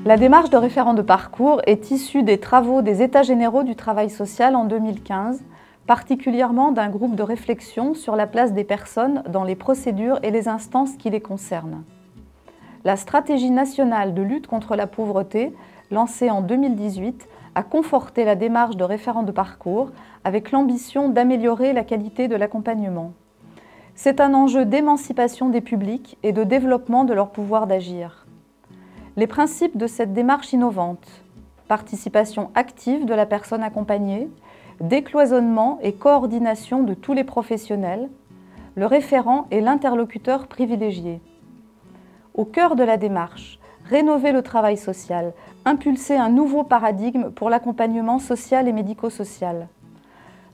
La démarche de référent de parcours est issue des travaux des États généraux du travail social en 2015, particulièrement d'un groupe de réflexion sur la place des personnes dans les procédures et les instances qui les concernent. La stratégie nationale de lutte contre la pauvreté, lancée en 2018, a conforté la démarche de référent de parcours avec l'ambition d'améliorer la qualité de l'accompagnement. C'est un enjeu d'émancipation des publics et de développement de leur pouvoir d'agir. Les principes de cette démarche innovante, participation active de la personne accompagnée, décloisonnement et coordination de tous les professionnels, le référent est l'interlocuteur privilégié. Au cœur de la démarche, rénover le travail social, impulser un nouveau paradigme pour l'accompagnement social et médico-social.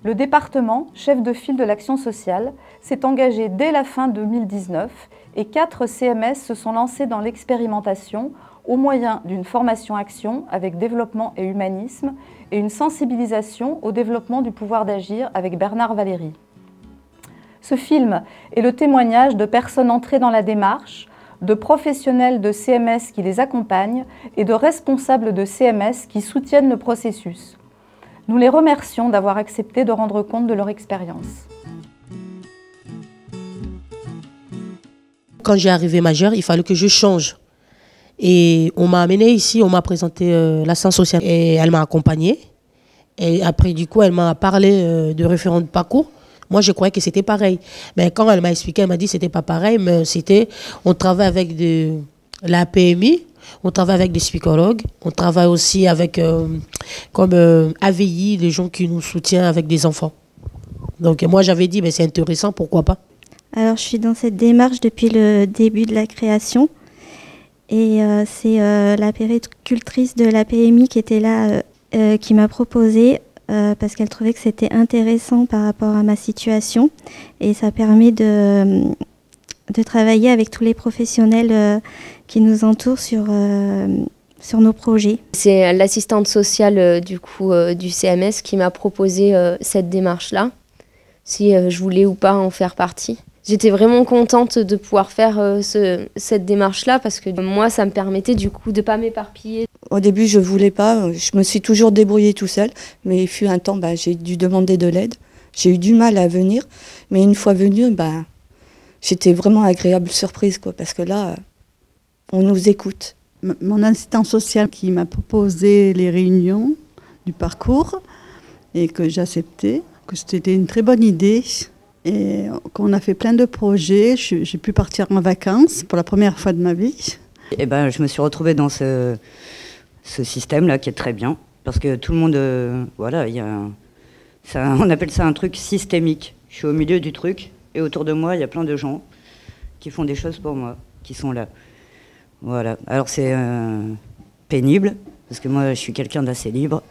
Le département, chef de file de l'action sociale, s'est engagé dès la fin 2019 et 4 CMS se sont lancés dans l'expérimentation au moyen d'une formation-action avec développement et humanisme et une sensibilisation au développement du pouvoir d'agir avec Bernard Valéry. Ce film est le témoignage de personnes entrées dans la démarche, de professionnels de CMS qui les accompagnent et de responsables de CMS qui soutiennent le processus. Nous les remercions d'avoir accepté de rendre compte de leur expérience. Quand j'ai arrivé majeure, il fallait que je change. Et on m'a amené ici, on m'a présenté l'assistance sociale et elle m'a accompagnée. Et après, du coup, elle m'a parlé de référent de parcours. Moi, je croyais que c'était pareil. Mais quand elle m'a expliqué, elle m'a dit que c'était pas pareil, mais on travaille avec la PMI, on travaille avec des psychologues, on travaille aussi avec, comme AVI, les gens qui nous soutiennent avec des enfants. Donc moi, j'avais dit, mais c'est intéressant, pourquoi pas. Alors, je suis dans cette démarche depuis le début de la création. Et c'est la péricultrice de la PMI qui était là, qui m'a proposé, parce qu'elle trouvait que c'était intéressant par rapport à ma situation. Et ça permet de travailler avec tous les professionnels qui nous entourent sur nos projets. C'est l'assistante sociale du CMS qui m'a proposé cette démarche-là, si je voulais ou pas en faire partie. J'étais vraiment contente de pouvoir faire cette démarche-là parce que moi, ça me permettait du coup de ne pas m'éparpiller. Au début, je ne voulais pas. Je me suis toujours débrouillée tout seul. Mais il fut un temps, j'ai dû demander de l'aide. J'ai eu du mal à venir. Mais une fois venue, j'étais vraiment agréable surprise, quoi, parce que là, on nous écoute. Mon assistant social qui m'a proposé les réunions du parcours et que j'acceptais, que c'était une très bonne idée. Et qu'on a fait plein de projets, j'ai pu partir en vacances pour la première fois de ma vie. Et je me suis retrouvée dans ce système-là qui est très bien, parce que tout le monde, voilà, on appelle ça un truc systémique. Je suis au milieu du truc, et autour de moi, il y a plein de gens qui font des choses pour moi, qui sont là. Voilà. Alors c'est pénible, parce que moi, je suis quelqu'un d'assez libre.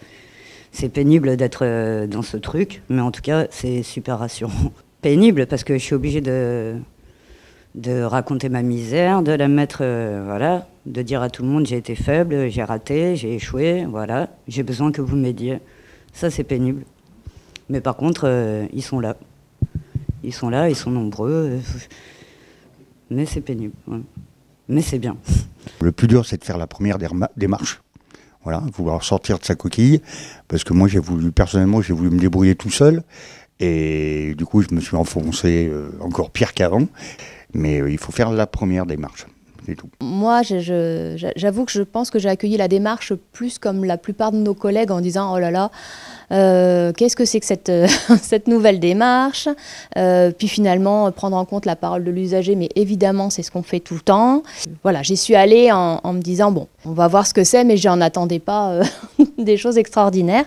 C'est pénible d'être dans ce truc, mais en tout cas, c'est super rassurant. Pénible parce que je suis obligée de raconter ma misère, de la mettre, voilà, de dire à tout le monde j'ai été faible, j'ai raté, j'ai échoué, voilà, j'ai besoin que vous m'aidiez. Ça, c'est pénible. Mais par contre, ils sont là. Ils sont là, ils sont nombreux. Mais c'est pénible. Ouais. Mais c'est bien. Le plus dur, c'est de faire la première démarche. Voilà, vouloir sortir de sa coquille. Parce que moi, personnellement, j'ai voulu me débrouiller tout seul. Et du coup, je me suis enfoncé encore pire qu'avant. Mais il faut faire la première démarche, c'est tout. Moi, j'avoue que je pense que j'ai accueilli la démarche plus comme la plupart de nos collègues en disant « Oh là là, qu'est-ce que c'est que cette nouvelle démarche ?» Puis finalement, prendre en compte la parole de l'usager, mais évidemment, c'est ce qu'on fait tout le temps. Voilà, j'y suis allée en me disant « Bon, on va voir ce que c'est », mais je n'en attendais pas des choses extraordinaires.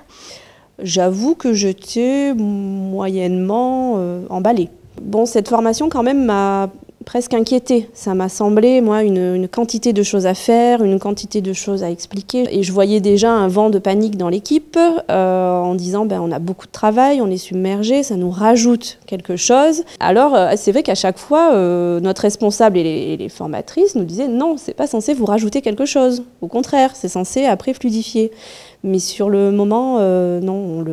J'avoue que j'étais moyennement emballée. Bon, cette formation quand même m'a presque inquiétée. Ça m'a semblé, moi, une quantité de choses à faire, une quantité de choses à expliquer. Et je voyais déjà un vent de panique dans l'équipe en disant on a beaucoup de travail, on est submergé, ça nous rajoute quelque chose. Alors, c'est vrai qu'à chaque fois, notre responsable et les formatrices nous disaient non, c'est pas censé vous rajouter quelque chose. Au contraire, c'est censé après fluidifier. Mais sur le moment, non,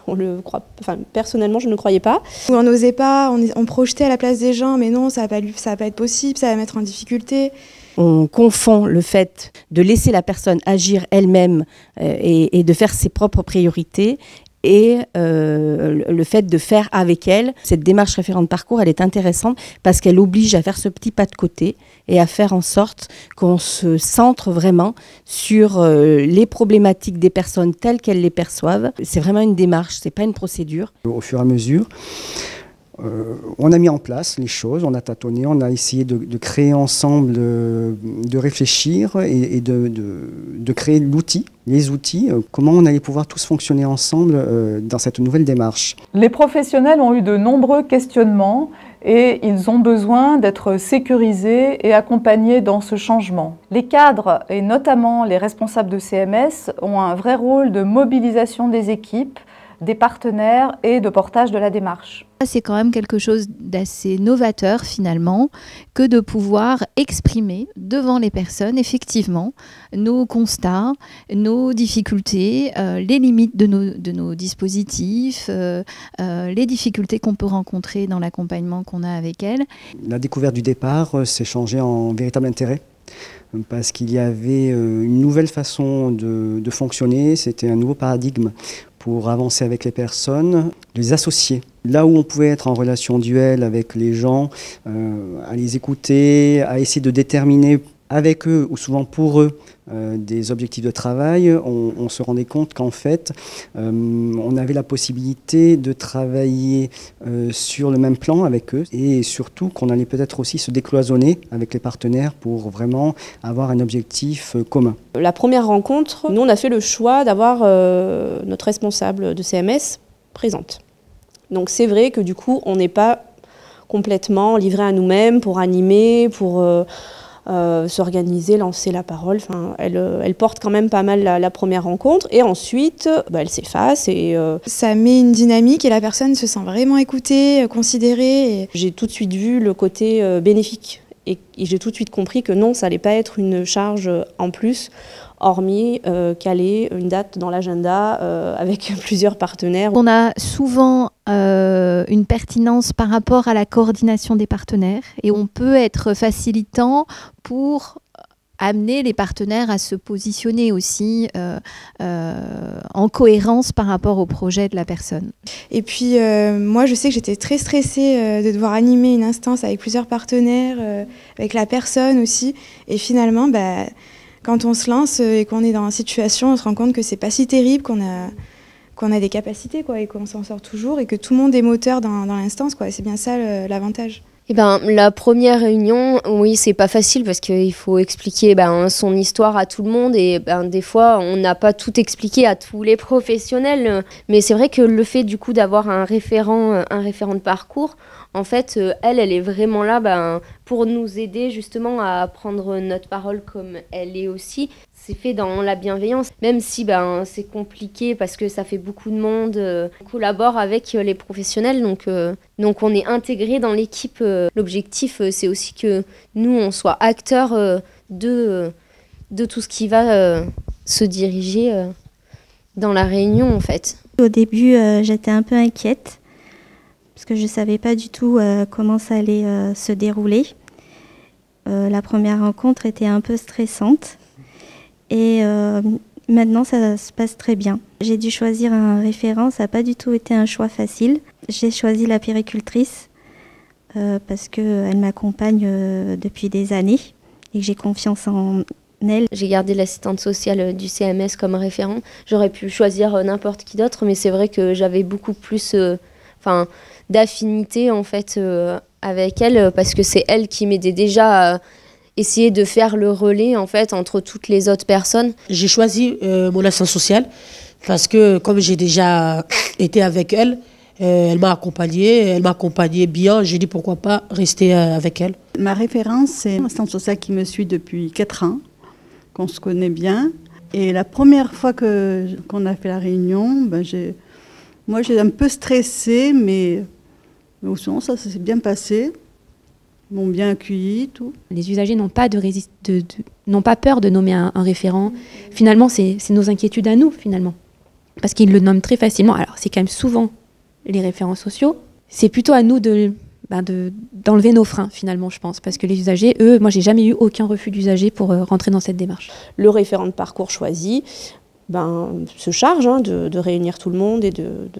on le croit. Enfin, personnellement, je ne croyais pas. On n'osait pas, on projetait à la place des gens, mais non, ça va pas être possible, ça va mettre en difficulté. On confond le fait de laisser la personne agir elle-même et de faire ses propres priorités et le fait de faire avec elle. Cette démarche référent de parcours, elle est intéressante parce qu'elle oblige à faire ce petit pas de côté et à faire en sorte qu'on se centre vraiment sur les problématiques des personnes telles qu'elles les perçoivent. C'est vraiment une démarche, c'est pas une procédure. Au fur et à mesure, on a mis en place les choses, on a tâtonné, on a essayé de créer ensemble, de réfléchir et de créer l'outil, les outils, comment on allait pouvoir tous fonctionner ensemble dans cette nouvelle démarche. Les professionnels ont eu de nombreux questionnements et ils ont besoin d'être sécurisés et accompagnés dans ce changement. Les cadres, et notamment les responsables de CMS, ont un vrai rôle de mobilisation des équipes, des partenaires et de portage de la démarche. C'est quand même quelque chose d'assez novateur finalement que de pouvoir exprimer devant les personnes effectivement nos constats, nos difficultés, les limites de nos dispositifs, les difficultés qu'on peut rencontrer dans l'accompagnement qu'on a avec elles. La découverte du départ s'est changée en véritable intérêt parce qu'il y avait une nouvelle façon de fonctionner, c'était un nouveau paradigme pour avancer avec les personnes, les associer. Là où on pouvait être en relation duel avec les gens, à les écouter, à essayer de déterminer avec eux, ou souvent pour eux, des objectifs de travail, on se rendait compte qu'en fait, on avait la possibilité de travailler sur le même plan avec eux, et surtout qu'on allait peut-être aussi se décloisonner avec les partenaires pour vraiment avoir un objectif commun. La première rencontre, nous on a fait le choix d'avoir notre responsable de CMS présente. Donc c'est vrai que du coup on n'est pas complètement livré à nous-mêmes pour animer, pour s'organiser, lancer la parole. Enfin, elle porte quand même pas mal la première rencontre et ensuite elle s'efface et ça met une dynamique et la personne se sent vraiment écoutée, considérée. J'ai tout de suite vu le côté bénéfique et j'ai tout de suite compris que non, ça allait pas être une charge en plus, hormis caler une date dans l'agenda avec plusieurs partenaires. On a souvent une pertinence par rapport à la coordination des partenaires et on peut être facilitant pour amener les partenaires à se positionner aussi en cohérence par rapport au projet de la personne. Et puis moi je sais que j'étais très stressée de devoir animer une instance avec plusieurs partenaires, avec la personne aussi, et finalement quand on se lance et qu'on est dans une situation, on se rend compte que c'est pas si terrible, qu'on a des capacités quoi, et qu'on s'en sort toujours et que tout le monde est moteur dans l'instance. C'est bien ça l'avantage. La première réunion, oui, c'est pas facile parce qu'il faut expliquer son histoire à tout le monde et des fois, on n'a pas tout expliqué à tous les professionnels. Mais c'est vrai que le fait du coup d'avoir un référent de parcours, en fait, elle est vraiment là pour nous aider justement à prendre notre parole comme elle est aussi. C'est fait dans la bienveillance, même si c'est compliqué parce que ça fait beaucoup de monde. On collabore avec les professionnels, donc on est intégré dans l'équipe. L'objectif, c'est aussi que nous, on soit acteurs de tout ce qui va se diriger dans la réunion, en fait. Au début, j'étais un peu inquiète parce que je ne savais pas du tout comment ça allait se dérouler. La première rencontre était un peu stressante. Et maintenant, ça se passe très bien. J'ai dû choisir un référent, ça n'a pas du tout été un choix facile. J'ai choisi la puéricultrice parce qu'elle m'accompagne depuis des années et que j'ai confiance en elle. J'ai gardé l'assistante sociale du CMS comme référent. J'aurais pu choisir n'importe qui d'autre, mais c'est vrai que j'avais beaucoup plus d'affinité en fait, avec elle parce que c'est elle qui m'aidait déjà à essayer de faire le relais en fait entre toutes les autres personnes. J'ai choisi mon assistante sociale parce que comme j'ai déjà été avec elle, elle m'a accompagnée bien. J'ai dit pourquoi pas rester avec elle. Ma référence, c'est une assistante sociale qui me suit depuis 4 ans, qu'on se connaît bien. Et la première fois qu'on a fait la réunion, j'ai un peu stressée, mais au fond, ça s'est bien passé. Ils m'ont bien accueilli, tout. Les usagers n'ont pas, n'ont pas peur de nommer un référent. Finalement, c'est nos inquiétudes à nous, finalement. Parce qu'ils le nomment très facilement. Alors, c'est quand même souvent les référents sociaux. C'est plutôt à nous de d'enlever nos freins finalement, je pense. Parce que les usagers, eux, moi j'ai jamais eu aucun refus d'usagers pour rentrer dans cette démarche. Le référent de parcours choisi se charge de réunir tout le monde et de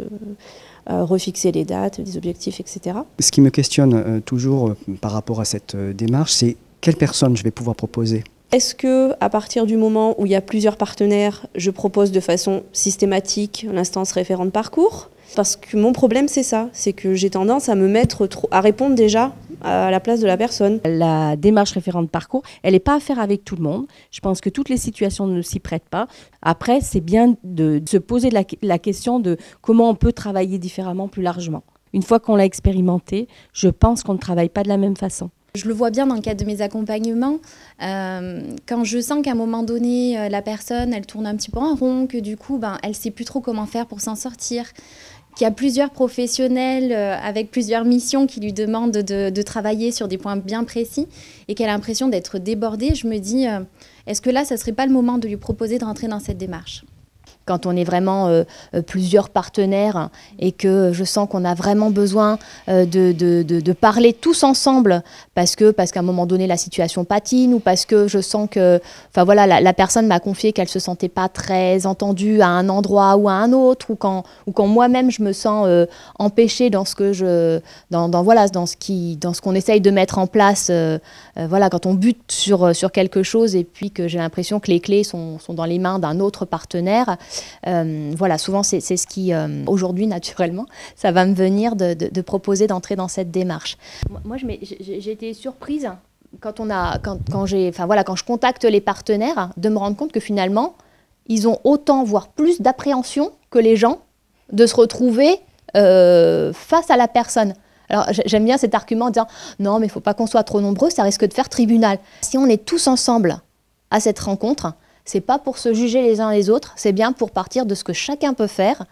refixer les dates, des objectifs, etc. Ce qui me questionne toujours par rapport à cette démarche, c'est quelle personne je vais pouvoir proposer. Est-ce que, à partir du moment où il y a plusieurs partenaires, je propose de façon systématique l'instance référent de parcours ? Parce que mon problème, c'est ça, c'est que j'ai tendance à me mettre à répondre déjà à la place de la personne. La démarche référent de parcours, elle n'est pas à faire avec tout le monde. Je pense que toutes les situations ne s'y prêtent pas. Après, c'est bien de se poser la question de comment on peut travailler différemment plus largement. Une fois qu'on l'a expérimenté, je pense qu'on ne travaille pas de la même façon. Je le vois bien dans le cadre de mes accompagnements. Quand je sens qu'à un moment donné, la personne, elle tourne un petit peu en rond, que du coup, elle ne sait plus trop comment faire pour s'en sortir, qu'il y a plusieurs professionnels avec plusieurs missions qui lui demandent de travailler sur des points bien précis et qu'elle a l'impression d'être débordée, je me dis, est-ce que là, ça ne serait pas le moment de lui proposer de rentrer dans cette démarche ? Quand on est vraiment plusieurs partenaires et que je sens qu'on a vraiment besoin de parler tous ensemble parce qu'à un moment donné la situation patine ou parce que je sens que la personne m'a confié qu'elle ne se sentait pas très entendue à un endroit ou à un autre ou quand moi-même je me sens empêchée dans ce que dans ce qu'on essaye de mettre en place quand on bute sur quelque chose et puis que j'ai l'impression que les clés sont dans les mains d'un autre partenaire. Souvent c'est ce qui, aujourd'hui naturellement, ça va me venir de proposer d'entrer dans cette démarche. Moi j'ai été surprise quand je contacte les partenaires de me rendre compte que finalement, ils ont autant, voire plus d'appréhension que les gens de se retrouver face à la personne. Alors j'aime bien cet argument en disant « Non, mais il ne faut pas qu'on soit trop nombreux, ça risque de faire tribunal ». Si on est tous ensemble à cette rencontre, c'est pas pour se juger les uns les autres, c'est bien pour partir de ce que chacun peut faire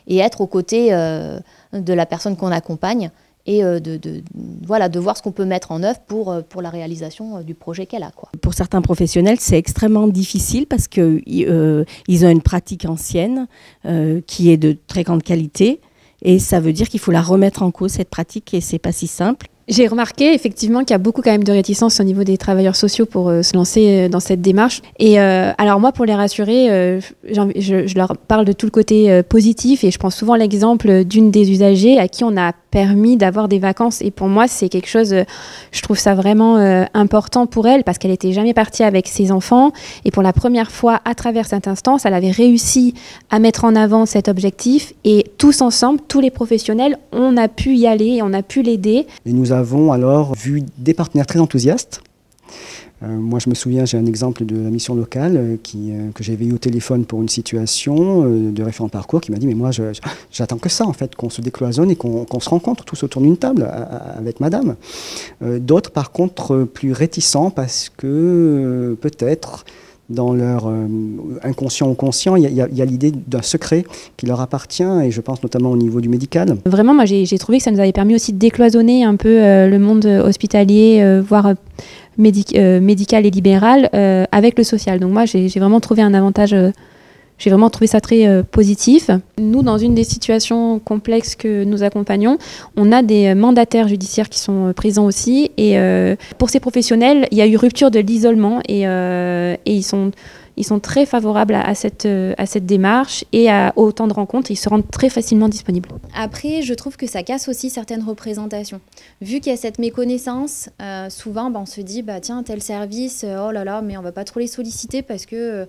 et être aux côtés de la personne qu'on accompagne et de voir ce qu'on peut mettre en œuvre pour la réalisation du projet qu'elle a, quoi. Pour certains professionnels, c'est extrêmement difficile parce qu'ils ont une pratique ancienne qui est de très grande qualité et ça veut dire qu'il faut la remettre en cause, cette pratique, et c'est pas si simple. J'ai remarqué effectivement qu'il y a beaucoup quand même de réticence au niveau des travailleurs sociaux pour se lancer dans cette démarche. Et alors moi, pour les rassurer, je leur parle de tout le côté positif et je prends souvent l'exemple d'une des usagers à qui on a permis d'avoir des vacances. Et pour moi, c'est quelque chose, je trouve ça vraiment important pour elle parce qu'elle n'était jamais partie avec ses enfants. Et pour la première fois, à travers cette instance, elle avait réussi à mettre en avant cet objectif. Et tous ensemble, tous les professionnels, on a pu y aller et on a pu l'aider. Et nous avons alors vu des partenaires très enthousiastes. Moi, je me souviens, j'ai un exemple de la mission locale que j'avais eu au téléphone pour une situation de référent de parcours qui m'a dit « Mais moi, j'attends que ça, en fait, qu'on se décloisonne et qu'on se rencontre tous autour d'une table avec madame. » D'autres, par contre, plus réticents parce que peut-être dans leur inconscient ou conscient, il y a l'idée d'un secret qui leur appartient, et je pense notamment au niveau du médical. Vraiment, moi, j'ai trouvé que ça nous avait permis aussi de décloisonner un peu le monde hospitalier, voire médical et libéral, avec le social. Donc moi, j'ai vraiment trouvé un avantage... J'ai vraiment trouvé ça très positif. Nous, dans une des situations complexes que nous accompagnons, on a des mandataires judiciaires qui sont présents aussi. Et pour ces professionnels, il y a eu rupture de l'isolement et ils sont très favorables à cette démarche et au temps de rencontre. Ils se rendent très facilement disponibles. Après, je trouve que ça casse aussi certaines représentations. Vu qu'il y a cette méconnaissance, souvent on se dit tiens, tel service, oh là là, mais on va pas trop les solliciter parce que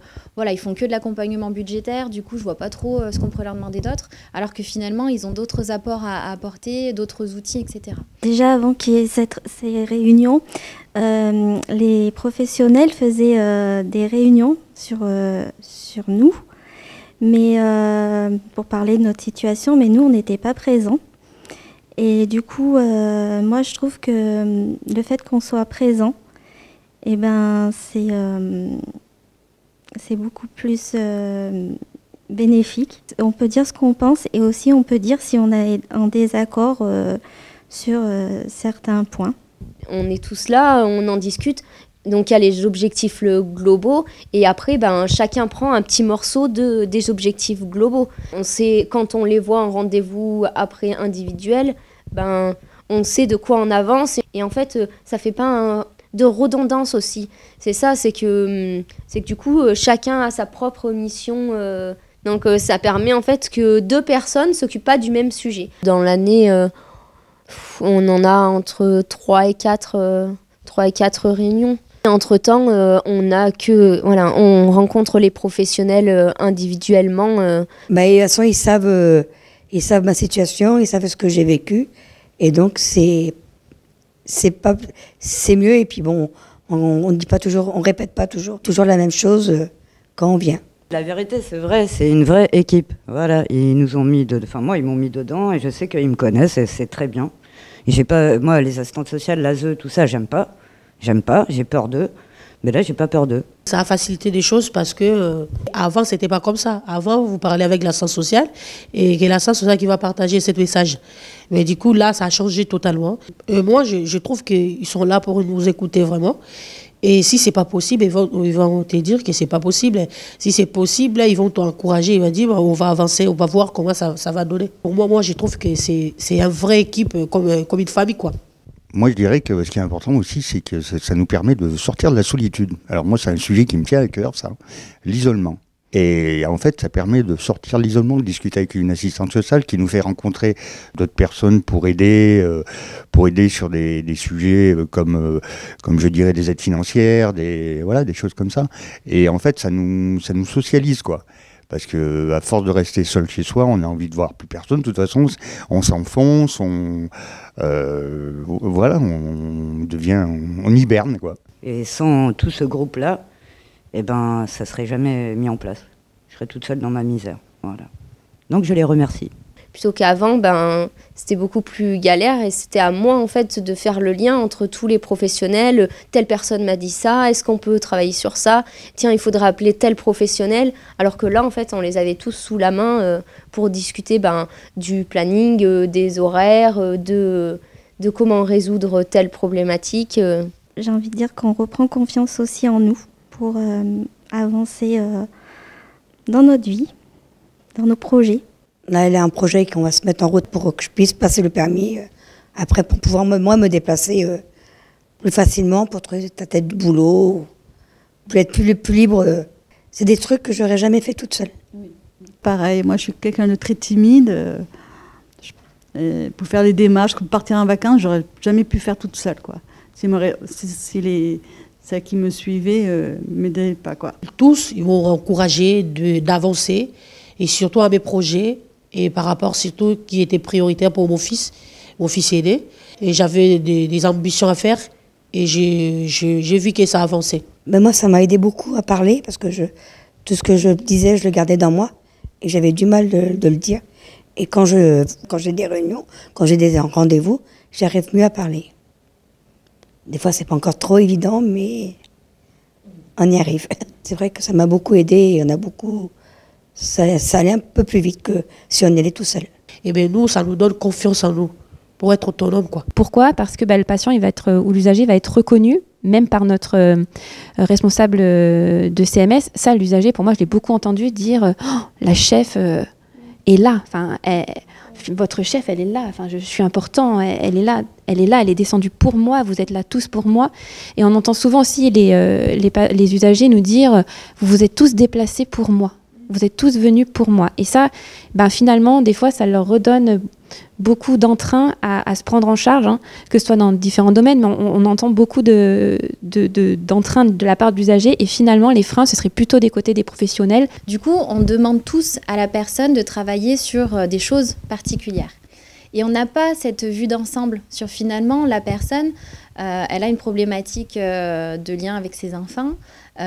ils font que de l'accompagnement budgétaire. Du coup, je vois pas trop ce qu'on pourrait leur demander d'autre. Alors que finalement, ils ont d'autres apports à apporter, d'autres outils, etc. Déjà, avant qu'il y ait ces réunions, les professionnels faisaient des réunions sur nous, mais pour parler de notre situation, mais nous, on n'était pas présents. Et du coup, moi, je trouve que le fait qu'on soit présent, c'est beaucoup plus bénéfique. On peut dire ce qu'on pense et aussi on peut dire si on est en désaccord sur certains points. On est tous là, on en discute. Donc il y a les objectifs globaux et après chacun prend un petit morceau des objectifs globaux. On sait, quand on les voit en rendez-vous après individuel, on sait de quoi on avance et en fait ça fait pas de redondance aussi. C'est ça, c'est que du coup chacun a sa propre mission. Donc ça permet en fait que 2 personnes s'occupent pas du même sujet. Dans l'année, on en a entre 3 et 4 réunions. Entre-temps, on rencontre les professionnels individuellement. De toute façon, ils savent ma situation, ils savent ce que j'ai vécu. Et donc, c'est mieux. Et puis bon, on dit pas toujours, on répète pas toujours la même chose quand on vient. La vérité, c'est vrai, c'est une vraie équipe. Voilà, ils nous ont mis moi, ils m'ont mis dedans et je sais qu'ils me connaissent et c'est très bien. Et j'ai pas, moi, les assistantes sociales, l'ASE, tout ça, j'aime pas, j'ai peur d'eux. Mais là, j'ai pas peur d'eux. Ça a facilité des choses parce que avant, c'était pas comme ça. Avant, vous parlez avec l'assistante sociale et c'est l'assistante sociale qui va partager ce message. Mais du coup, là, ça a changé totalement. Moi, je trouve qu'ils sont là pour nous écouter vraiment. Et si c'est pas possible, ils vont te dire que c'est pas possible. Si c'est possible, ils vont t'encourager. Ils vont dire on va avancer, on va voir comment ça va donner. Pour moi, je trouve que c'est une vraie équipe comme une famille, quoi. Moi, je dirais que ce qui est important aussi, c'est que ça nous permet de sortir de la solitude. Alors moi, c'est un sujet qui me tient à cœur, ça, l'isolement. Et en fait, ça permet de sortir de l'isolement, de discuter avec une assistante sociale qui nous fait rencontrer d'autres personnes pour aider sur des sujets comme je dirais des aides financières, des choses comme ça. Et en fait, ça nous socialise, quoi. Parce que à force de rester seul chez soi, on a envie de voir plus personne. De toute façon, on s'enfonce, on hiberne, quoi. Et sans tout ce groupe-là, ça serait jamais mis en place. Je serais toute seule dans ma misère. Voilà. Donc je les remercie. Plutôt qu'avant, c'était beaucoup plus galère et c'était à moi en fait de faire le lien entre tous les professionnels. Telle personne m'a dit ça, est-ce qu'on peut travailler sur ça? Tiens, il faudrait appeler tel professionnel. Alors que là, en fait, on les avait tous sous la main pour discuter du planning, des horaires, de comment résoudre telle problématique. J'ai envie de dire qu'on reprend confiance aussi en nous pour avancer dans notre vie, dans nos projets. Là, il y a un projet qu'on va se mettre en route pour que je puisse passer le permis. Après, pour pouvoir me déplacer plus facilement, pour trouver ta tête de boulot, pour être plus libre. C'est des trucs que j'aurais jamais fait toute seule. Oui. Pareil, moi je suis quelqu'un de très timide. Pour faire les démarches, pour partir en vacances, j'aurais jamais pu faire toute seule, quoi. Si celles qui me suivaient m'aidaient pas, quoi. Tous, ils m'ont encouragé d'avancer et surtout à mes projets. Et par rapport surtout qui était prioritaire pour mon fils aîné. Et j'avais des ambitions à faire et j'ai vu que ça avançait. Mais moi, ça m'a aidé beaucoup à parler parce que tout ce que je disais, je le gardais dans moi et j'avais du mal de le dire. Et quand j'ai des réunions, quand j'ai des rendez-vous, j'arrive mieux à parler. Des fois, c'est pas encore trop évident, mais on y arrive. C'est vrai que ça m'a beaucoup aidé et on a beaucoup... Ça allait un peu plus vite que si on allait tout seul. Et bien nous, ça nous donne confiance en nous pour être autonome, quoi. Pourquoi? Parce que le patient ou l'usager va être reconnu, même par notre responsable de CMS. Ça, l'usager, pour moi, je l'ai beaucoup entendu dire la chef est là. Enfin, votre chef, elle est là. Enfin, je suis important. Elle est là. Elle est descendue pour moi. Vous êtes là tous pour moi. Et on entend souvent aussi les usagers nous dire vous vous êtes tous déplacés pour moi. Vous êtes tous venus pour moi. Et ça, finalement, des fois, ça leur redonne beaucoup d'entrain à se prendre en charge, que ce soit dans différents domaines, mais on entend beaucoup d'entrain de la part de l'usager. Et finalement, les freins, ce serait plutôt des côtés des professionnels. Du coup, on demande tous à la personne de travailler sur des choses particulières. Et on n'a pas cette vue d'ensemble sur finalement la personne, elle a une problématique de lien avec ses enfants,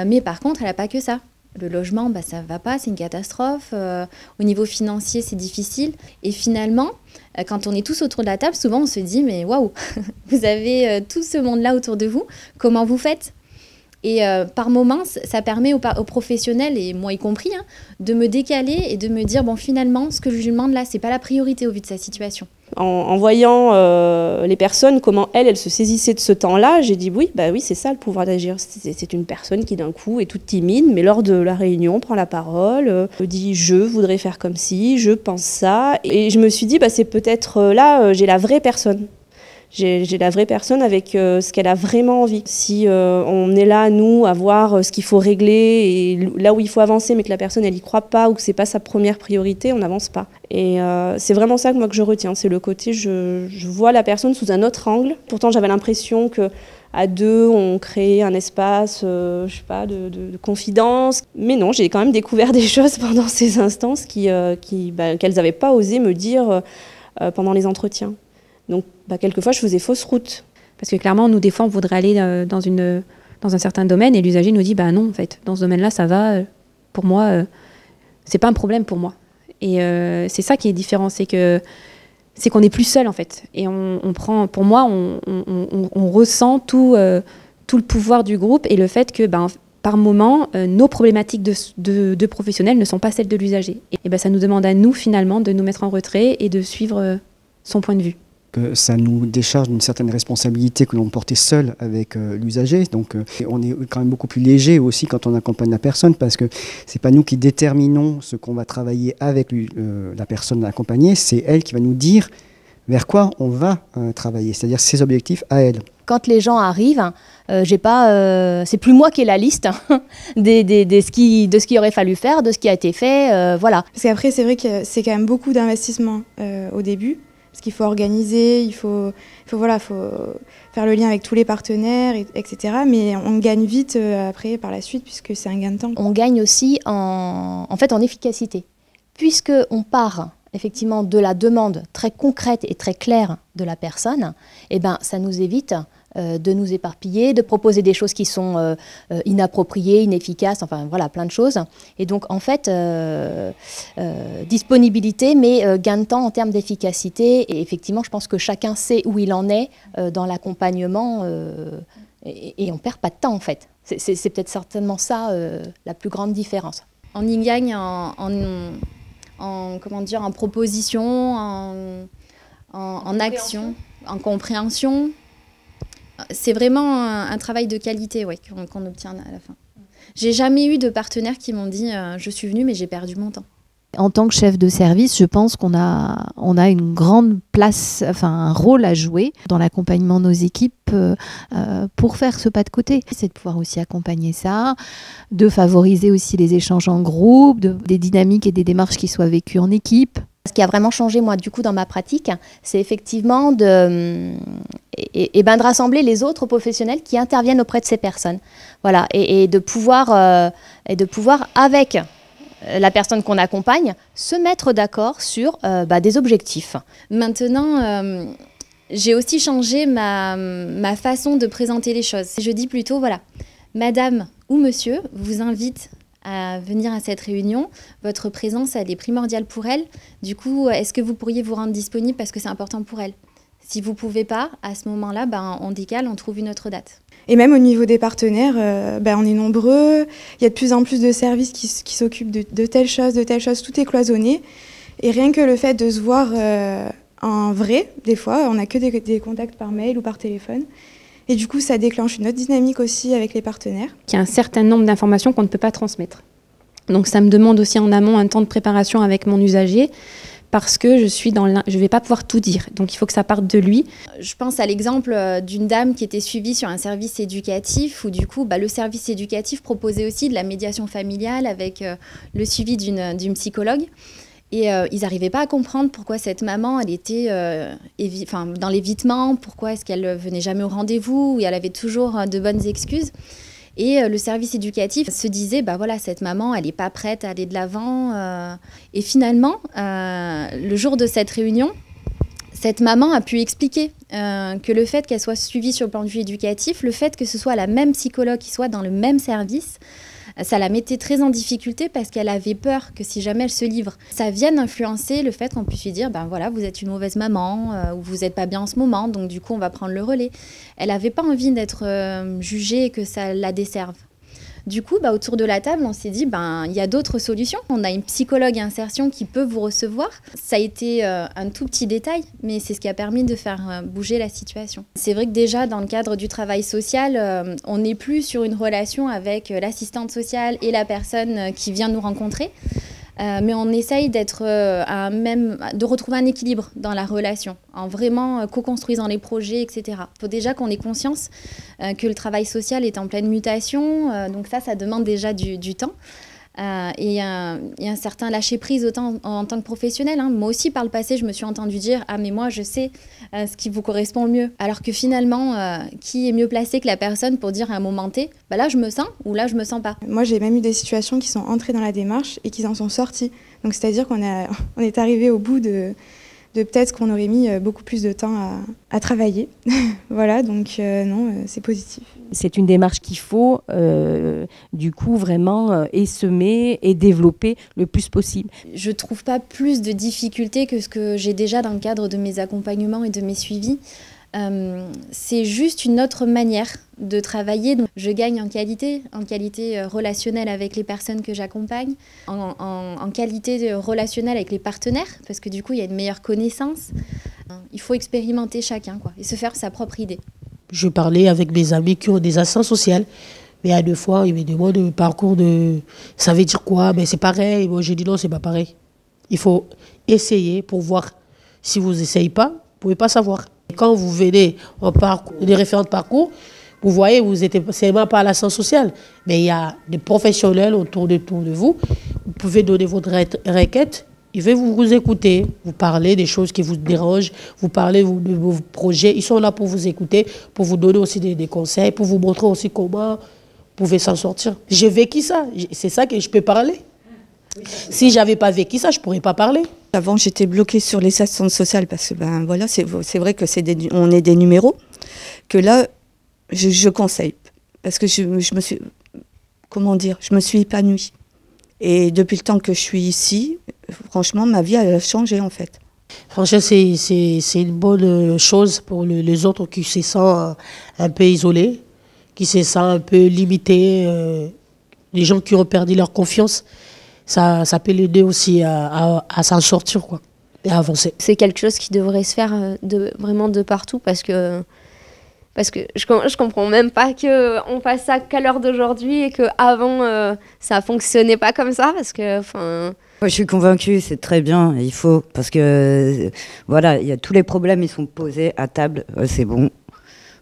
mais par contre, elle n'a pas que ça. Le logement, ça ne va pas, c'est une catastrophe. Au niveau financier, c'est difficile. Et finalement, quand on est tous autour de la table, souvent on se dit, mais waouh, vous avez tout ce monde-là autour de vous, comment vous faites? Et par moments, ça permet aux professionnels, et moi y compris, de me décaler et de me dire, bon, finalement, ce que je lui demande là, ce n'est pas la priorité au vu de sa situation. En voyant les personnes, comment elles se saisissaient de ce temps-là, j'ai dit oui, c'est ça le pouvoir d'agir. C'est une personne qui d'un coup est toute timide, mais lors de la réunion prend la parole, dit je voudrais faire comme ci, je pense ça. Et je me suis dit c'est peut-être là, j'ai la vraie personne. J'ai la vraie personne avec ce qu'elle a vraiment envie. Si on est là, nous, à voir ce qu'il faut régler et là où il faut avancer, mais que la personne, elle y croit pas ou que c'est pas sa première priorité, on n'avance pas. Et c'est vraiment ça que je retiens. C'est le côté, je vois la personne sous un autre angle. Pourtant, j'avais l'impression que à deux, on créait un espace, je sais pas, de confidence. Mais non, j'ai quand même découvert des choses pendant ces instances qu'elles n'avaient pas osé me dire pendant les entretiens. Donc, quelquefois, je faisais fausse route. Parce que clairement, nous, des fois, on voudrait aller dans un certain domaine et l'usager nous dit, non, en fait, dans ce domaine-là, ça va. Pour moi, c'est pas un problème pour moi. Et c'est ça qui est différent, c'est qu'on n'est plus seul, en fait. Et on prend, pour moi, on ressent tout le pouvoir du groupe et le fait que, par moment, nos problématiques de professionnels ne sont pas celles de l'usager. Et ça nous demande à nous, finalement, de nous mettre en retrait et de suivre son point de vue. Que ça nous décharge d'une certaine responsabilité que l'on portait seul avec l'usager. Donc on est quand même beaucoup plus léger aussi quand on accompagne la personne parce que c'est pas nous qui déterminons ce qu'on va travailler avec la personne accompagnée, c'est elle qui va nous dire vers quoi on va travailler, c'est-à-dire ses objectifs à elle. Quand les gens arrivent, c'est plus moi qui ai la liste de ce qu'il aurait fallu faire, de ce qui a été fait, voilà. Parce qu'après, c'est vrai que c'est quand même beaucoup d'investissement au début. Parce qu'il faut organiser, il faut faire le lien avec tous les partenaires, etc. Mais on gagne vite après, par la suite, puisque c'est un gain de temps. On gagne aussi en efficacité. Puisqu'on part effectivement de la demande très concrète et très claire de la personne, ça nous évite de nous éparpiller, de proposer des choses qui sont inappropriées, inefficaces, enfin voilà, plein de choses. Et donc en fait, disponibilité, mais gain de temps en termes d'efficacité. Et effectivement, je pense que chacun sait où il en est dans l'accompagnement et on ne perd pas de temps en fait. C'est peut-être certainement ça la plus grande différence. On y gagne en proposition, en action, en compréhension. C'est vraiment un travail de qualité qu'on obtient à la fin. J'ai jamais eu de partenaires qui m'ont dit je suis venue mais j'ai perdu mon temps. En tant que chef de service, je pense qu'on a une grande place, un rôle à jouer dans l'accompagnement de nos équipes pour faire ce pas de côté. C'est de pouvoir aussi accompagner ça, de favoriser aussi les échanges en groupe, des dynamiques et des démarches qui soient vécues en équipe. Ce qui a vraiment changé, moi, du coup, dans ma pratique, c'est effectivement de rassembler les autres professionnels qui interviennent auprès de ces personnes. Voilà, et de pouvoir, avec la personne qu'on accompagne, se mettre d'accord sur des objectifs. Maintenant, j'ai aussi changé ma façon de présenter les choses. Je dis plutôt, voilà, madame ou monsieur vous invite à venir à cette réunion. Votre présence, elle est primordiale pour elle. Du coup, est-ce que vous pourriez vous rendre disponible parce que c'est important pour elle? Si vous ne pouvez pas, à ce moment-là, on décale, on trouve une autre date. Et même au niveau des partenaires, on est nombreux. Il y a de plus en plus de services qui s'occupent de telles choses, tout est cloisonné. Et rien que le fait de se voir en vrai, des fois, on n'a que des contacts par mail ou par téléphone. Et du coup, ça déclenche une autre dynamique aussi avec les partenaires. Il y a un certain nombre d'informations qu'on ne peut pas transmettre. Donc ça me demande aussi en amont un temps de préparation avec mon usager parce que je ne vais pas pouvoir tout dire. Donc il faut que ça parte de lui. Je pense à l'exemple d'une dame qui était suivie sur un service éducatif où du coup, le service éducatif proposait aussi de la médiation familiale avec le suivi d'une psychologue. Et ils n'arrivaient pas à comprendre pourquoi cette maman, elle était dans l'évitement, pourquoi est-ce qu'elle venait jamais au rendez-vous, où elle avait toujours de bonnes excuses. Et le service éducatif se disait, cette maman, elle n'est pas prête à aller de l'avant. Et finalement, le jour de cette réunion, cette maman a pu expliquer que le fait qu'elle soit suivie sur le plan de vue éducatif, le fait que ce soit la même psychologue qui soit dans le même service, ça la mettait très en difficulté parce qu'elle avait peur que si jamais elle se livre, ça vienne influencer le fait qu'on puisse lui dire vous êtes une mauvaise maman ou vous n'êtes pas bien en ce moment, donc du coup on va prendre le relais. Elle n'avait pas envie d'être jugée et que ça la desserve. Du coup, autour de la table, on s'est dit, il y a d'autres solutions. On a une psychologue insertion qui peut vous recevoir. Ça a été un tout petit détail, mais c'est ce qui a permis de faire bouger la situation. C'est vrai que déjà, dans le cadre du travail social, on n'est plus sur une relation avec l'assistante sociale et la personne qui vient nous rencontrer. Mais on essaye de retrouver un équilibre dans la relation, en vraiment co-construisant les projets, etc. Il faut déjà qu'on ait conscience que le travail social est en pleine mutation, donc ça demande déjà du temps. Et un certain lâcher-prise autant en tant que professionnel. Hein. Moi aussi, par le passé, je me suis entendue dire « Ah, mais moi, je sais ce qui vous correspond le mieux. » Alors que finalement, qui est mieux placé que la personne pour dire à un moment T « Bah là, je me sens » ou « Là, je me sens pas ». Moi, j'ai même eu des situations qui sont entrées dans la démarche et qui en sont sorties. Donc, c'est-à-dire qu'on est arrivé au bout de peut-être qu'on aurait mis beaucoup plus de temps à travailler. Voilà, donc non, c'est positif. C'est une démarche qu'il faut, du coup, vraiment essaimer et développer le plus possible. Je ne trouve pas plus de difficultés que ce que j'ai déjà dans le cadre de mes accompagnements et de mes suivis. C'est juste une autre manière de travailler. Donc, je gagne en qualité relationnelle avec les personnes que j'accompagne, en qualité relationnelle avec les partenaires, parce que du coup, il y a une meilleure connaissance. Il faut expérimenter chacun, quoi, et se faire sa propre idée. Je parlais avec mes amis qui ont des assistantes sociales, mais à 2 fois, ils me demandent le parcours de... Ça veut dire quoi? Mais c'est pareil. Moi, j'ai dit non, c'est pas pareil. Il faut essayer pour voir. Si vous n'essayez pas, vous ne pouvez pas savoir. Quand vous venez en parcours, des référents de parcours, vous voyez, c'est même pas à l'assistance sociale, mais il y a des professionnels autour de vous. Vous pouvez donner votre requête. Ils vont vous écouter, vous parler des choses qui vous dérangent, vous parler de vos projets. Ils sont là pour vous écouter, pour vous donner aussi des conseils, pour vous montrer aussi comment vous pouvez s'en sortir. J'ai vécu ça, c'est ça que je peux parler. Si j'avais pas vécu ça, je pourrais pas parler. Avant, j'étais bloquée sur les assistantes sociales parce que voilà, c'est vrai que on est des numéros. Que là, je conseille parce que je me suis, je me suis épanouie. Et depuis le temps que je suis ici, franchement, ma vie elle a changé en fait. Franchement, c'est une bonne chose pour les autres qui se sentent un peu isolés, qui se sentent un peu limités, les gens qui ont perdu leur confiance. Ça peut l'aider aussi à s'en sortir, quoi, et à avancer. C'est quelque chose qui devrait se faire vraiment de partout parce que je comprends même pas qu'on fasse ça qu'à l'heure d'aujourd'hui et qu'avant ça fonctionnait pas comme ça parce que Moi, je suis convaincue, c'est très bien, il faut, parce que voilà, il y a tous les problèmes, ils sont posés à table, c'est bon.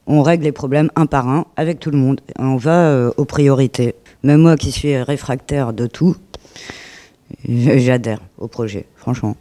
On règle les problèmes un par un avec tout le monde. On va aux priorités. Même moi qui suis réfractaire de tout, j'adhère au projet, franchement.